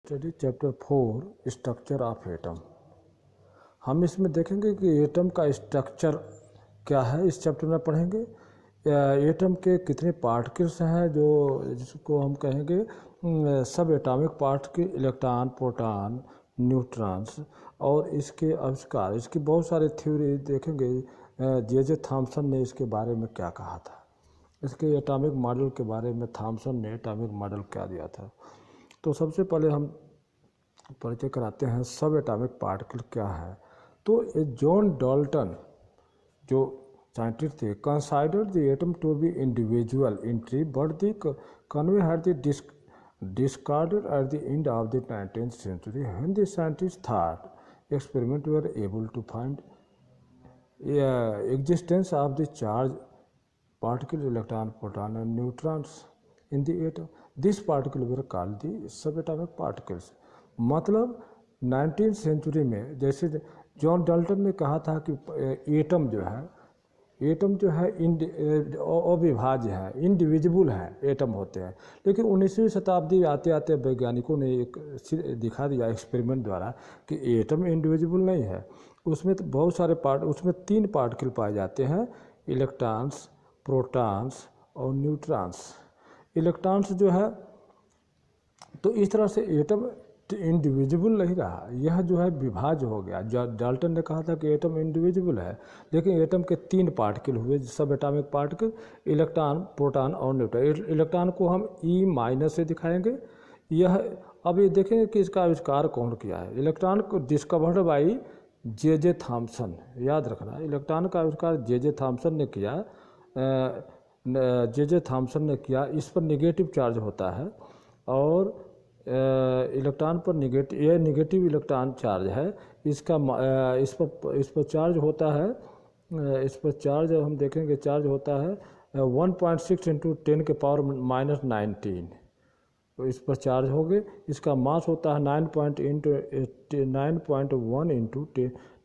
Study chapter 4 structure of atom. हम इसमें देखेंगे कि एटम का स्ट्रक्चर क्या है। इस चैप्टर में पढ़ेंगे एटम के कितने पार्टिकल्स हैं, जो जिसको हम कहेंगे सब atomic particle, electron, proton, neutrons, और इसके आविष्कार, इसकी बहुत सारे थ्योरी देखेंगे। जे थॉमसन ने इसके बारे में क्या कहा था, इसके एटॉमिक मॉडल के बारे में थॉमसन ने एटॉमिक मॉडल क्या दिया था। तो सबसे पहले हम परिचय कराते हैं सब एटॉमिक पार्टिकल क्या है। तो जॉन डाल्टन जो साइंटिस्ट थे, considered the atom to be individual entry but the convey had the discarded at the end of the 19th century when the scientists thought experiments were able to find existence of the charged particles, electron, proton and neutrons in the atom. These particles were called the subatomic particles. मतलब 19th century में जैसे John Dalton ने कहा था कि atom जो है अविभाज्य है, इंडिविजिबल है, एटम होते हैं। लेकिन 19वीं शताब्दी आते आते वैज्ञानिकों ने एक दिखा दिया एक्सपेरिमेंट द्वारा कि एटम इंडिविजिबल नहीं है। उसमें तो बहुत सारे उसमें 3 पार्टिकल पाए जाते हैं, इलेक्ट्रॉन्स, प्रोटॉन्स और न्यूट्रॉन्स। इलेक्ट्रॉन्स जो है, तो इस तरह से एटम इंडिविजिबल नहीं रहा, यह जो है विभाज्य हो गया। डाल्टन ने कहा था कि एटम इंडिविजिबल है, लेकिन एटम के 3 पार्टिकल हुए सब एटॉमिक पार्टिकल, इलेक्ट्रॉन, प्रोटॉन और न्यूट्रॉन। इलेक्ट्रॉन को हम E- से दिखाएंगे। यह अब ये देखेंगे कि इसका आविष्कार कौन किया है। इलेक्ट्रॉन को डिस्कवर्ड बाई जे थॉमसन, याद रखना, इलेक्ट्रॉन का आविष्कार जे थॉमसन ने किया। जे थॉमसन ने किया। इस पर निगेटिव चार्ज होता है और इलेक्ट्रॉन पर निगेटिव इलेक्ट्रॉन चार्ज है। इस पर चार्ज होता है, इस पर चार्ज हम देखेंगे चार्ज होता है 1.6 इंटू 10 के पावर -19। तो इस पर चार्ज हो गए। इसका मास होता है 9.1 इंटू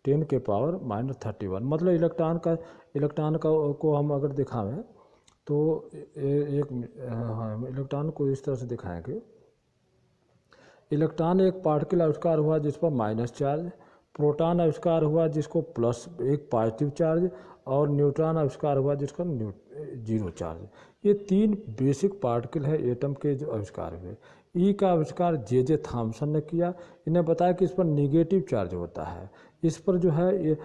10 के पावर -31। मतलब इलेक्ट्रॉन को हम अगर दिखावें तो इलेक्ट्रॉन को इस तरह से दिखाएंगे। इलेक्ट्रॉन एक पार्टिकल आविष्कार हुआ जिस पर माइनस चार्ज, प्रोटॉन आविष्कार हुआ जिसको प्लस एक पॉजिटिव चार्ज, और न्यूट्रॉन आविष्कार हुआ जिसका 0 चार्ज। ये 3 बेसिक पार्टिकल है एटम के जो आविष्कार हुए। ई का आविष्कार जे थॉमसन ने किया। इन्हें बताया कि इस पर निगेटिव चार्ज होता है। इस पर जो है ये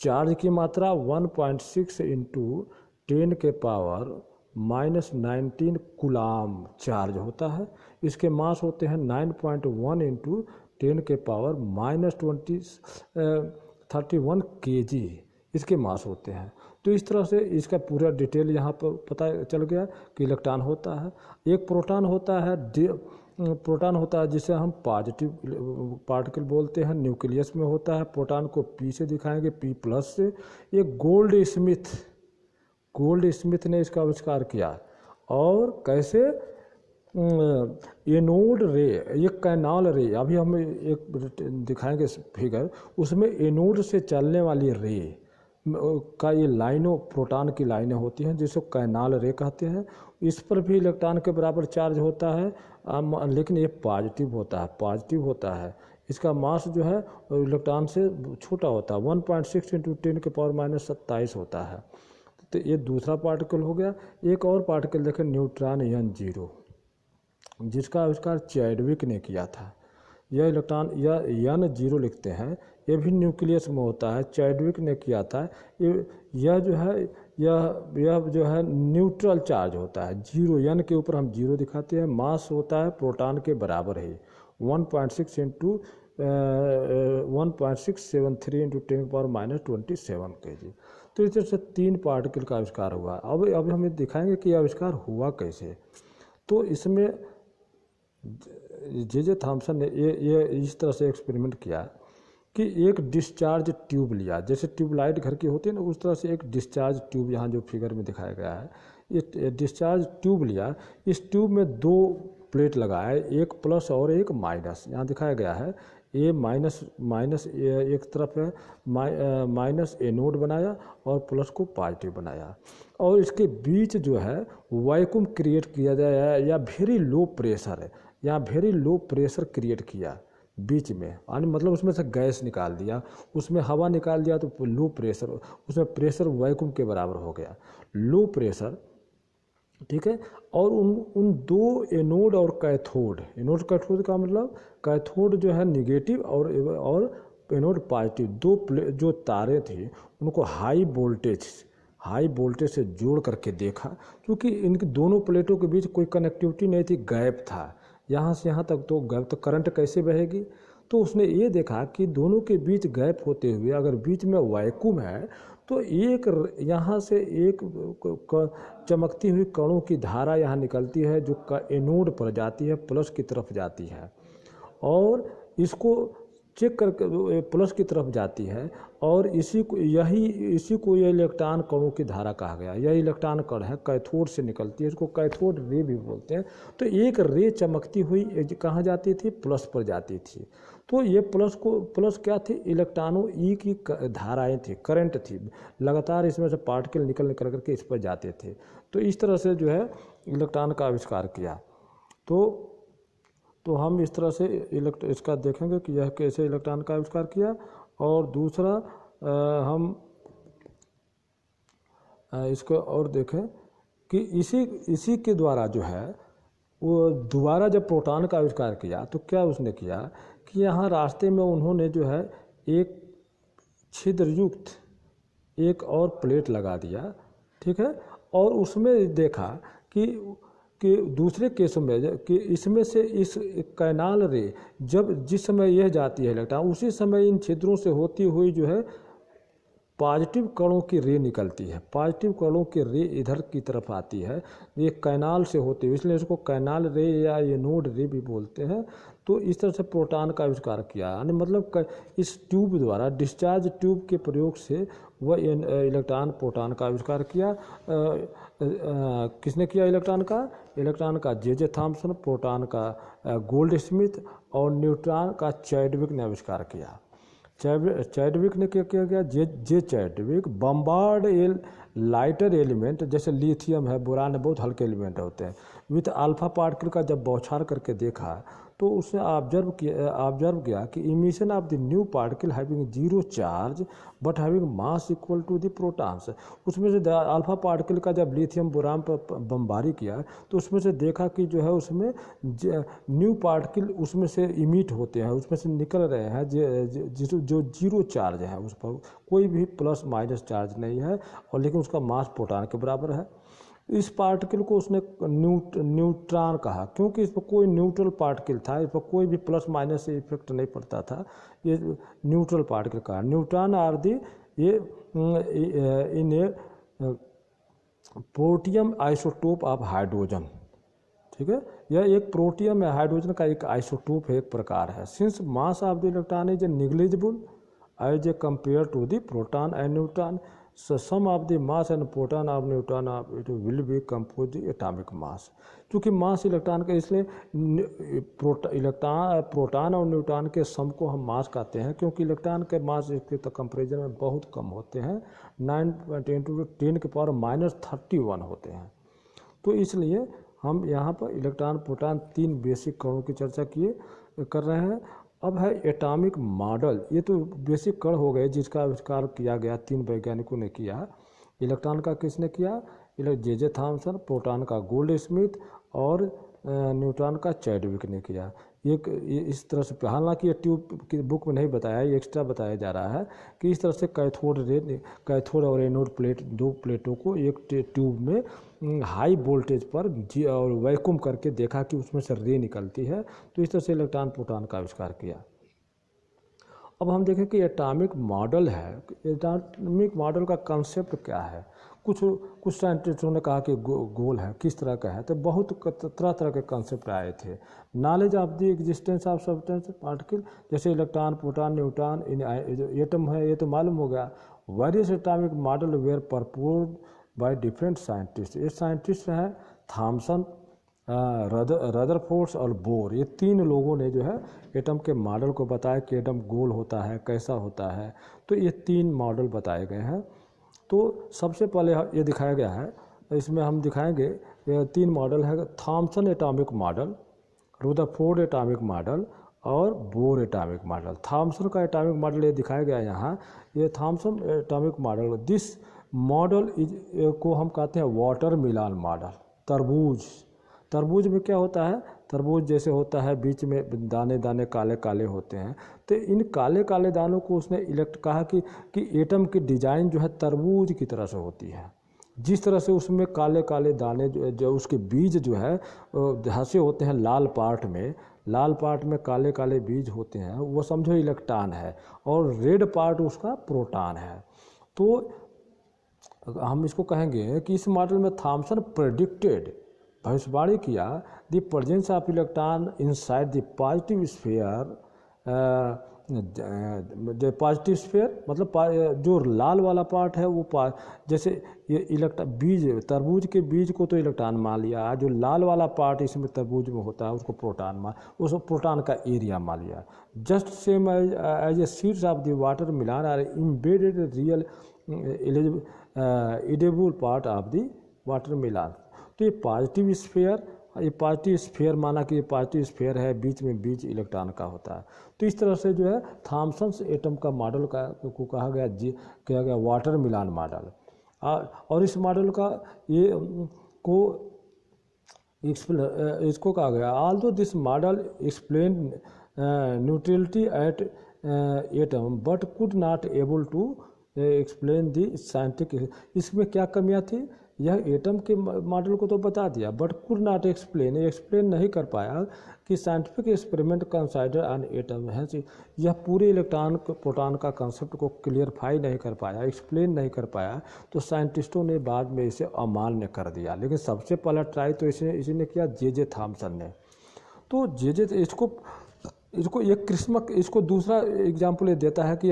चार्ज की मात्रा 1.6 इंटू 10 के पावर -19 कूलाम चार्ज होता है। इसके मास होते हैं 9.1 इंटू 10 के पावर -31 kg इसके मास होते हैं। तो इस तरह से इसका पूरा डिटेल यहाँ पर पता चल गया कि इलेक्ट्रॉन होता है। एक प्रोटॉन होता है जिसे हम पॉजिटिव पार्टिकल बोलते हैं, न्यूक्लियस में होता है। प्रोटॉन को P से दिखाएंगे, P+ से। एक गोल्ड स्मिथ ने इसका आविष्कार किया। और कैसे एनोड रे, ये कैनाल रे, अभी हम एक दिखाएंगे फिगर, उसमें एनोड से चलने वाली रे का ये लाइनों, प्रोटॉन की लाइनें होती हैं जिसको कैनाल रे कहते हैं। इस पर भी इलेक्ट्रॉन के बराबर चार्ज होता है, लेकिन ये पॉजिटिव होता है। इसका मास जो है इलेक्ट्रॉन से छोटा होता है, 1.6 इंटू 10 के पावर -27 होता है। तो ये दूसरा पार्टिकल हो गया। एक और पार्टिकल देखें, न्यूट्रॉन N0, जिसका आविष्कार चैडविक ने किया था। यह इलेक्ट्रॉन N0 लिखते हैं, यह भी न्यूक्लियस में होता है, चैडविक ने किया था। यह जो है न्यूट्रल चार्ज होता है, 0 N के ऊपर हम 0 दिखाते हैं। मास होता है प्रोटॉन के बराबर है, 1.673 इंटू 10 पावर -27 kg। तो इस तरह से 3 पार्टिकल का आविष्कार हुआ। अब हम दिखाएंगे कि आविष्कार हुआ कैसे। तो इसमें जे थॉमसन ने ये इस तरह से एक्सपेरिमेंट किया कि एक डिस्चार्ज ट्यूब लिया, जैसे ट्यूबलाइट घर की होती है ना, उस तरह से एक डिस्चार्ज ट्यूब, यहाँ जो फिगर में दिखाया गया है, ये डिस्चार्ज ट्यूब लिया। इस ट्यूब में 2 प्लेट लगाए, एक प्लस और एक माइनस, यहाँ दिखाया गया है। ए माइनस एक तरफ है, माइनस एनोड बनाया और प्लस को पॉजिटिव बनाया, और इसके बीच जो है वैक्यूम क्रिएट किया जाए या वेरी लो प्रेशर है, यहाँ वेरी लो प्रेशर क्रिएट किया बीच में, यानी मतलब उसमें से गैस निकाल दिया, उसमें हवा निकाल दिया, तो लो प्रेशर, उसमें प्रेशर वैक्यूम के बराबर हो गया, लो प्रेशर, ठीक है। और उन दो एनोड और कैथोड, एनोड कैथोड का मतलब कैथोड जो है निगेटिव और एनोड पॉजिटिव, जो तारे थे उनको हाई वोल्टेज से जोड़ करके देखा, क्योंकि इनकी दोनों प्लेटों के बीच कोई कनेक्टिविटी नहीं थी, गैप था, यहाँ से यहाँ तक तो गैप, तो करंट कैसे बहेगी। तो उसने ये देखा कि दोनों के बीच गैप होते हुए अगर बीच में वैक्यूम है तो एक यहाँ से एक चमकती हुई कणों की धारा यहाँ निकलती है जो एनोड पर जाती है, प्लस की तरफ जाती है, और इसको चेक करके प्लस की तरफ जाती है, और इसी को ये इलेक्ट्रॉन कणों की धारा कहा गया। यह इलेक्ट्रॉन कण है, कैथोड से निकलती है, इसको कैथोड रे भी बोलते हैं। तो एक रे चमकती हुई कहाँ जाती थी, प्लस पर जाती थी। तो ये प्लस क्या थी, इलेक्ट्रॉनों ई की धाराएं थी, करंट थी, लगातार इसमें से पार्टिकल निकल करके इस पर जाते थे। तो इस तरह से जो है इलेक्ट्रॉन का आविष्कार किया। तो हम इस तरह से इसका देखेंगे कि यह कैसे इलेक्ट्रॉन का आविष्कार किया। और दूसरा हम इसको और देखें कि इसी के द्वारा जो है वो दोबारा जब प्रोटॉन का आविष्कार किया तो क्या उसने किया कि यहाँ रास्ते में उन्होंने जो है एक छिद्र युक्त एक और प्लेट लगा दिया, ठीक है। और उसमें देखा कि दूसरे केस में कि इसमें से इस कैनाल रे जिस समय यह जाती है इलेक्ट्रॉन, उसी समय इन छिद्रों से होती हुई जो है पॉजिटिव कणों की रे निकलती है, पॉजिटिव कणों की रे इधर की तरफ आती है, ये कैनाल से होती है, इसलिए इसको कैनाल रे या एनोड रे भी बोलते हैं। तो इस तरह से प्रोटॉन का आविष्कार किया, यानी मतलब इस ट्यूब द्वारा, डिस्चार्ज ट्यूब के प्रयोग से वह इलेक्ट्रॉन प्रोटॉन का आविष्कार किया। किसने किया इलेक्ट्रॉन का जे थॉम्सन, प्रोटॉन का गोल्ड स्मिथ, और न्यूट्रॉन का चैडविक ने आविष्कार किया। चैडविक ने क्या किया गया, जे चैडविक बम्बार्ड लाइटर एलिमेंट जैसे लिथियम है, बोरान है, बहुत हल्के एलिमेंट होते हैं, विथ अल्फा पार्टिकल का जब बौछार करके देखा तो उसने ऑब्जर्व किया कि emission of the new particle having zero charge but having mass equal to the protons. उसमें से अल्फा पार्टिकल का जब लिथियम बोरान पर बमबारी किया तो उसमें से देखा कि जो है उसमें न्यू पार्टिकल उसमें से इमिट होते हैं, उसमें से निकल रहे हैं जो जीरो चार्ज है, उस पर कोई भी प्लस माइनस चार्ज नहीं है, और लेकिन उसका मास प्रोटॉन के बराबर है। इस पार्टिकल को उसने न्यूट्रॉन कहा, क्योंकि इस पर कोई न्यूट्रल पार्टिकल था, इस पर कोई भी प्लस माइनस से इफेक्ट नहीं पड़ता था, ये न्यूट्रल पार्टिकल कहा। न्यूट्रॉन आर दी ये इन ए प्रोटियम आइसोटोप ऑफ हाइड्रोजन, ठीक है। यह एक प्रोटियम या हाइड्रोजन का एक आइसोटोप है, एक प्रकार है। Since mass of the electron is negligible as a compare to the proton and neutron, so sum of the mass and proton of neutron of it will be composed atomic mass। क्योंकि मास electron का, इसलिए proton और neutron के सम को हम मास कहते हैं, क्योंकि इलेक्ट्रॉन के मास इसके तो कंपेरिजन में बहुत कम होते हैं, 9×10⁻31 होते हैं। तो इसलिए हम यहाँ पर इलेक्ट्रॉन प्रोटॉन तीन बेसिक कणों की चर्चा कर रहे हैं। अब है एटॉमिक मॉडल, ये तो बेसिक कण हो गए जिसका आविष्कार किया गया, तीन वैज्ञानिकों ने किया। इलेक्ट्रॉन का किसने किया, जे थॉम्सन, प्रोटॉन का गोल्ड स्मिथ, और न्यूट्रॉन का चैडविक ने किया। ये इस तरह से, हालांकि ये ट्यूब की बुक में नहीं बताया, ये एक्स्ट्रा बताया जा रहा है कि इस तरह से कैथोड और एनोड प्लेट, दो प्लेटों को एक ट्यूब में हाई वोल्टेज पर और वैक्यूम करके देखा कि उसमें से रे निकलती है। तो इस तरह से इलेक्ट्रॉन प्रोटॉन का आविष्कार किया। अब हम देखें कि एटॉमिक मॉडल है, एटॉमिक मॉडल का कंसेप्ट क्या है। कुछ साइंटिस्टों ने कहा कि गोल है, किस तरह का है, तो बहुत तरह के कंसेप्ट आए थे। Knowledge of the existence of substance particle, जैसे इलेक्ट्रॉन, प्रोटॉन, न्यूट्रॉन, एटम है, ये तो मालूम हो गया। Various atomic model were proposed by different scientist. ये साइंटिस्ट हैं थॉम्सन, रदरफोर्ड और बोर, ये तीन लोगों ने जो है एटम के मॉडल को बताया कि एटम गोल होता है, कैसा होता है। तो ये तीन मॉडल बताए गए हैं। तो सबसे पहले ये दिखाया गया है, इसमें हम दिखाएंगे तीन मॉडल है। Thomson atomic model, Rutherford atomic model और बोर एटॉमिक मॉडल। थॉमसन का एटॉमिक मॉडल ये दिखाया गया है यहाँ, ये Thomson atomic model, this model को हम कहते हैं वाटर मिलान मॉडल। तरबूज, तरबूज में क्या होता है, तरबूज जैसे होता है बीच में दाने दाने काले काले होते हैं, तो इन काले काले दानों को उसने कहा कि एटम की डिजाइन जो है तरबूज की तरह से होती है। जिस तरह से उसमें काले काले दाने जो उसके बीज जो है धंसे होते हैं लाल पार्ट में काले काले बीज होते हैं, वो समझो इलेक्ट्रॉन है, और रेड पार्ट उसका प्रोटॉन है। तो हम इसको कहेंगे कि इस मॉडल में थॉमसन प्रेडिक्टेड, भविष्यवाणी किया, the presence of electron inside the positive sphere. Positive sphere मतलब जो लाल वाला पार्ट है वो जैसे ये इलेक्ट्रॉन बीज, तरबूज के बीज को तो इलेक्ट्रॉन मान लिया, जो लाल वाला पार्ट इसमें तरबूज में होता है उसको प्रोटॉन उस प्रोटॉन का एरिया मान लिया। Just same as a seeds of the watermelon are embedded real edible part of the watermelon. तो ये पॉजिटिव स्फीयर माना कि ये पॉजिटिव स्फीयर है, बीच में बीज इलेक्ट्रॉन का होता है। तो इस तरह से जो है थॉमसन एटम का मॉडल को कहा गया वाटर मिलान मॉडल। और इस मॉडल का इसको कहा गया, although this model explain neutrality at atom but could not able to explain the scientific. इसमें क्या कमियां थी, यह एटम के मॉडल को तो बता दिया बट कुड नॉट एक्सप्लेन नहीं कर पाया कि scientific experiment consider on atom है, यह पूरे इलेक्ट्रॉन प्रोटॉन का कंसेप्ट को क्लियरफाई नहीं कर पाया, एक्सप्लेन नहीं कर पाया। तो साइंटिस्टों ने बाद में इसे अमान्य कर दिया, लेकिन सबसे पहला ट्राई तो इसी किया जे थॉमसन ने। तो इसको एक क्रिसमस, इसको दूसरा एग्जाम्पल ये देता है कि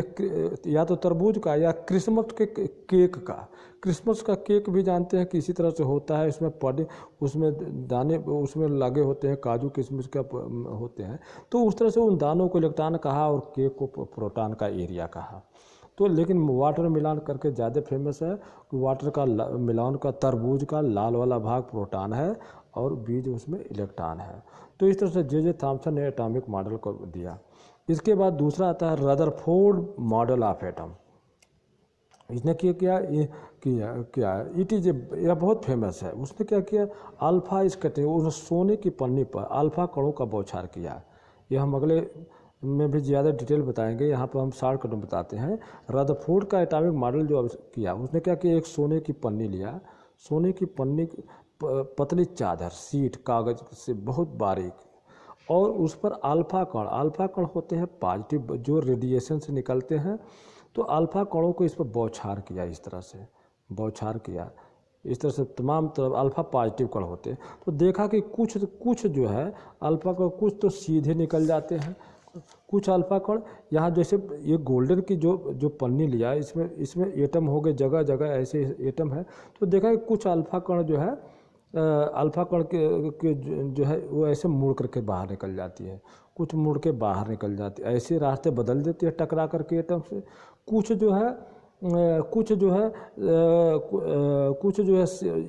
या तो तरबूज का या क्रिसमस के केक का। क्रिसमस का केक भी जानते हैं कि इसी तरह से होता है, उसमें दाने उसमें लगे होते हैं, काजू किशमिश का होते हैं। तो उस तरह से उन दानों को इलेक्ट्रॉन कहा और केक को प्रोटॉन का एरिया कहा। तो लेकिन वाटर मिलान करके ज़्यादा फेमस है। वाटर का मिलान का तरबूज का लाल वाला भाग प्रोटॉन है और बीज उसमें इलेक्ट्रॉन है। तो इस तरह से जे थॉमसन ने एटॉमिक मॉडल को दिया। इसके बाद दूसरा आता है रदरफोर्ड मॉडल ऑफ एटम। इसने किया इट इज यह बहुत फेमस है। उसने क्या किया, अल्फा उसने सोने की पन्नी पर अल्फा कणों का बौछार किया। यह हम अगले में भी ज़्यादा डिटेल बताएंगे, यहाँ पर हम शॉर्टकट में बताते हैं। रदरफोर्ड का एटॉमिक मॉडल जो किया, उसने क्या किया, एक सोने की पन्नी लिया, सोने की पन्नी पतली चादर सीट कागज से बहुत बारीक, और उस पर अल्फा कण होते हैं पॉजिटिव जो रेडिएशन से निकलते हैं। तो अल्फा कणों को इस पर बौछार किया, इस तरह से तमाम तरफ अल्फा पॉजिटिव कण होते हैं। तो देखा कि कुछ जो है अल्फा कण कुछ तो सीधे निकल जाते हैं, कुछ अल्फा कण यहाँ जैसे ये गोल्डन की जो पन्नी लिया, इसमें एटम हो गए, जगह जगह ऐसे एटम है। तो देखा कि कुछ अल्फा कण जो है अल्फा कण के जो है वो ऐसे मुड़ करके बाहर निकल जाती है, कुछ मुड़ के बाहर निकल जाती है, ऐसे रास्ते बदल देती है टकरा करके एटम से। कुछ जो है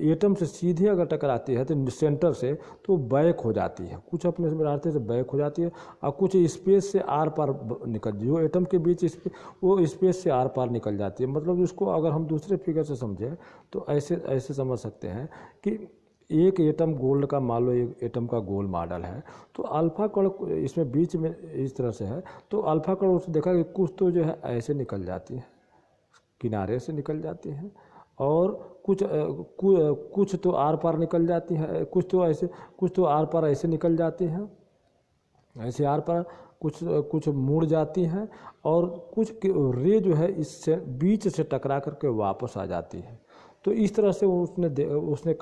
एटम से सीधे अगर टकराती है तो सेंटर से तो बैक हो जाती है, कुछ अपने रास्ते से बैक हो जाती है, और कुछ स्पेस से आर पार निकल, जो एटम के बीच वो स्पेस से आर पार निकल जाती है। मतलब इसको अगर हम दूसरे फिगर से समझें तो ऐसे समझ सकते हैं कि एक एटम गोल्ड का, मान लो एक एटम का गोल मॉडल है, तो अल्फा कण इसमें बीच में इस तरह से है। तो अल्फा कण उसने देखा कि कुछ तो जो है ऐसे निकल जाती है, किनारे से निकल जाती हैं, और कुछ तो आर पार निकल जाती हैं, कुछ तो आर पार ऐसे निकल जाती हैं, ऐसे आर पार कुछ मुड़ जाती हैं, और कुछ रे जो है इससे बीच से टकरा करके वापस आ जाती है। तो इस तरह से उसने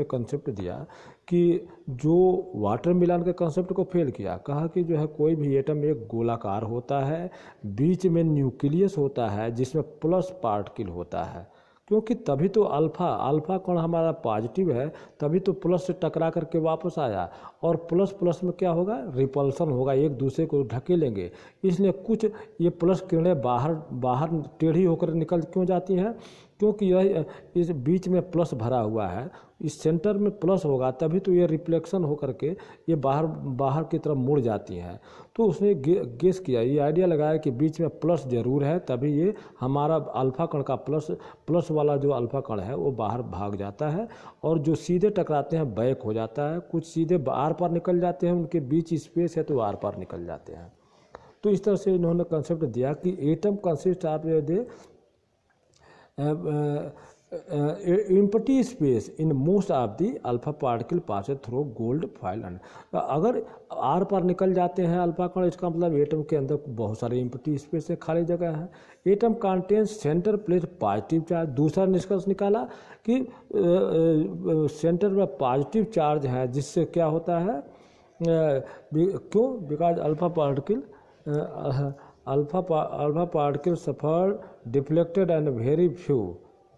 कंसेप्ट दिया कि जो वाटर मिलान के कंसेप्ट को फेल किया, कहा कि जो है कोई भी एटम एक गोलाकार होता है, बीच में न्यूक्लियस होता है जिसमें प्लस पार्टिकल होता है, क्योंकि तभी तो अल्फा कण हमारा पॉजिटिव है, तभी तो प्लस से टकरा करके वापस आया, और प्लस में क्या होगा, रिपल्सन होगा, एक दूसरे को ढकेलेंगे। इसलिए कुछ ये प्लस किरणें बाहर टेढ़ी होकर निकल क्यों जाती हैं, क्योंकि यह इस बीच में प्लस भरा हुआ है, इस सेंटर में प्लस होगा तभी तो ये रिफ्लेक्शन होकर के ये बाहर की तरफ मुड़ जाती हैं। तो उसने गेस किया, ये आइडिया लगाया कि बीच में प्लस ज़रूर है, तभी ये हमारा अल्फा कण का प्लस वाला जो अल्फा कण है वो बाहर भाग जाता है, और जो सीधे टकराते हैं बैक हो जाता है, कुछ सीधे आर पार निकल जाते हैं, उनके बीच स्पेस है तो आर पार निकल जाते हैं। तो इस तरह से इन्होंने कंसेप्ट दिया कि atom consist of they empty space in most of the alpha particle passes through gold foil। अगर आर पार निकल जाते हैं अल्फा कण, इसका मतलब एटम के अंदर बहुत सारे एम्प्टी स्पेस है, खाली जगह है। Atom contains centre place positive charge. दूसरा निष्कर्ष निकाला कि सेंटर में पॉजिटिव चार्ज है, जिससे क्या होता है, क्यों, because alpha particle suffer deflected and very few,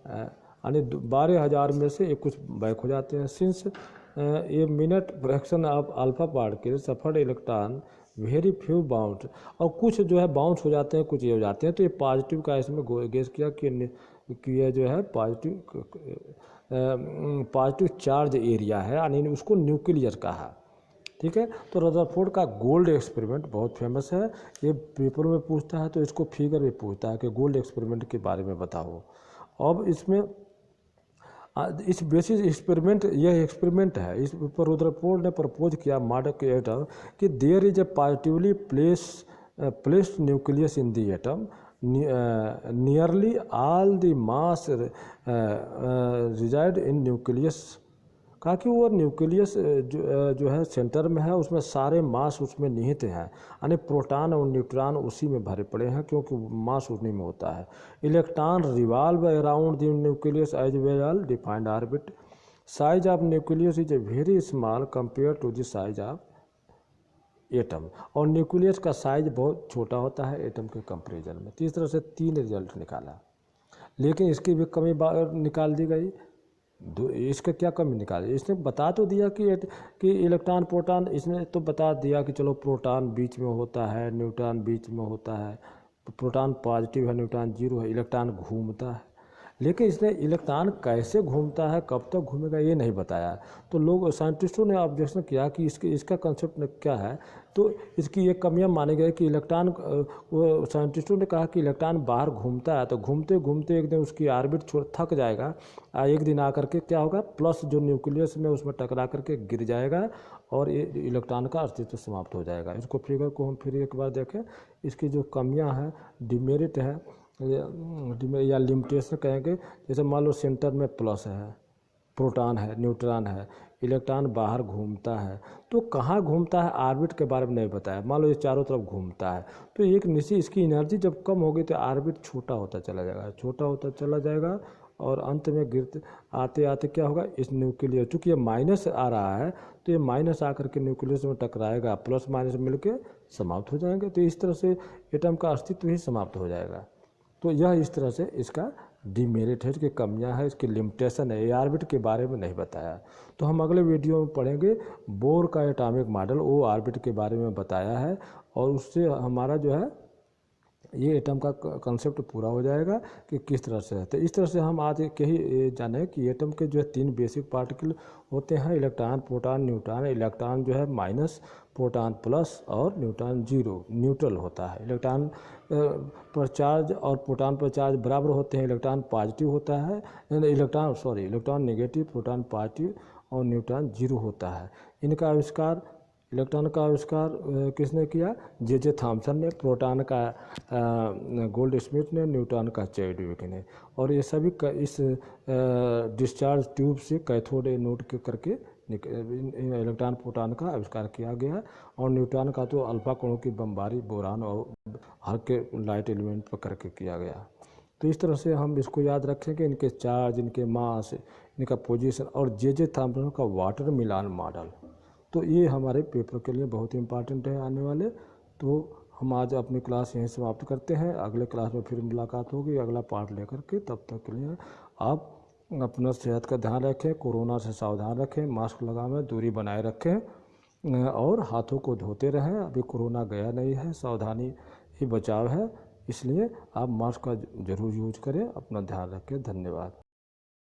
यानी 12,000 में से ये कुछ बैक हो जाते हैं। Since a minute fraction of alpha particle suffered electron very few bounce, और कुछ जो है बाउंस हो जाते हैं, कुछ ये हो जाते हैं। तो ये पॉजिटिव का इसमें गेस किया कि ये जो है पॉजिटिव चार्ज एरिया है, यानी उसको न्यूक्लियस कहा। ठीक है, तो रदरफोर्ड का गोल्ड एक्सपेरिमेंट बहुत फेमस है, ये पेपर में पूछता है, तो इसको फिगर में पूछता है कि गोल्ड एक्सपेरिमेंट के बारे में बताओ। अब इसमें इस बेसिस एक्सपेरिमेंट, यह एक्सपेरिमेंट है, इस पर रदरफोर्ड ने प्रपोज किया मॉडल के एटम कि there is a positively placed nucleus in the atom, nearly all the mass reside in nucleus. कहा कि वो न्यूक्लियस जो है सेंटर में है, उसमें सारे मास उसमें निहित हैं, यानी प्रोटॉन और न्यूट्रॉन उसी में भरे पड़े हैं, क्योंकि मास उन्हीं में होता है। Electron revolve around the nucleus as well defined orbit. Size of nucleus is a very small compare to the size of atom, और न्यूक्लियस का साइज बहुत छोटा होता है एटम के कंपेरिजन में। तो इस तरह से 3 रिजल्ट निकाला, लेकिन इसकी भी कमी निकाल दी गई। इसका क्या कमी निकाली, इसने बता तो दिया कि इलेक्ट्रॉन प्रोटॉन, इसने तो बता दिया कि चलो प्रोटॉन बीच में होता है, न्यूट्रॉन बीच में होता है, प्रोटॉन पॉजिटिव है, न्यूट्रॉन जीरो है, इलेक्ट्रॉन घूमता है, लेकिन इसने इलेक्ट्रॉन कैसे घूमता है, कब तक घूमेगा, ये नहीं बताया। तो लोग साइंटिस्टों ने ऑब्जेक्शन किया कि इसका कंसेप्ट क्या है, तो इसकी ये कमियां मानी गई कि इलेक्ट्रॉन, वो साइंटिस्टों ने कहा कि इलेक्ट्रॉन बाहर घूमता है, तो घूमते घूमते एक दिन उसकी ऑर्बिट थक जाएगा, एक दिन आकर के क्या होगा, प्लस जो न्यूक्लियस में उसमें टकरा करके गिर जाएगा, और ये इलेक्ट्रॉन का अस्तित्व समाप्त हो जाएगा। इसको फिगर को हम फिर एक बार देखें, इसकी जो कमियाँ हैं, डिमेरिट है या लिमिटेशन कहेंगे। जैसे मान लो सेंटर में प्लस है, प्रोटॉन है, न्यूट्रॉन है, इलेक्ट्रॉन बाहर घूमता है, तो कहाँ घूमता है ऑर्बिट के बारे में नहीं बताया। मान लो ये चारों तरफ घूमता है, तो एक निश्चित इसकी एनर्जी जब कम होगी तो ऑर्बिट छोटा होता चला जाएगा, और अंत में गिरते आते आते क्या होगा, इस न्यूक्लियस, चूँकि ये माइनस आ रहा है तो ये माइनस आकर के न्यूक्लियस में टकराएगा, प्लस माइनस मिलके समाप्त हो जाएंगे। तो इस तरह से एटम का अस्तित्व ही समाप्त हो जाएगा। तो यह इस तरह से इसका डिमेरिट है, इसकी कमियां है, इसकी लिमिटेशन है, ऑर्बिट के बारे में नहीं बताया। तो हम अगले वीडियो में पढ़ेंगे बोर का एटॉमिक मॉडल, वो ऑर्बिट के बारे में बताया है, और उससे हमारा जो है ये एटम का कंसेप्ट पूरा हो जाएगा कि किस तरह से है। तो इस तरह से हम आज यही जाने कि एटम के जो है 3 बेसिक पार्टिकल होते हैं, इलेक्ट्रॉन, प्रोटॉन, न्यूट्रॉन। इलेक्ट्रॉन जो है माइनस, प्रोटॉन प्लस, और न्यूट्रॉन जीरो, न्यूट्रल होता है। इलेक्ट्रॉन पर चार्ज और प्रोटॉन पर चार्ज बराबर होते हैं, इलेक्ट्रॉन पॉजिटिव होता है, इलेक्ट्रॉन नेगेटिव, प्रोटॉन पॉजिटिव, और न्यूट्रॉन जीरो होता है। इनका आविष्कार, इलेक्ट्रॉन का आविष्कार किसने किया, जे थॉमसन ने, प्रोटॉन का गोल्ड स्मिथ ने, न्यूट्रॉन का चैडविक ने। और ये सभी इस डिस्चार्ज ट्यूब से कैथोड एनोड के करके इलेक्ट्रॉन प्रोटॉन का आविष्कार किया गया, और न्यूट्रॉन का तो अल्फा कणों की बमबारी, बोरान और हल्के लाइट एलिमेंट पर करके किया गया। तो इस तरह से हम इसको याद रखें कि इनके चार्ज, इनके मास, इनका पोजीशन, और जे थॉमसन का वाटर मिलान मॉडल। तो ये हमारे पेपर के लिए बहुत इम्पॉर्टेंट है आने वाले। तो हम आज अपनी क्लास यहीं समाप्त करते हैं, अगले क्लास में फिर मुलाकात होगी अगला पार्ट लेकर के। तब तक के लिए आप अपना सेहत का ध्यान रखें, कोरोना से सावधान रखें, मास्क लगाएं, दूरी बनाए रखें, और हाथों को धोते रहें। अभी कोरोना गया नहीं है, सावधानी ही बचाव है, इसलिए आप मास्क का ज़रूर यूज करें। अपना ध्यान रखें। धन्यवाद।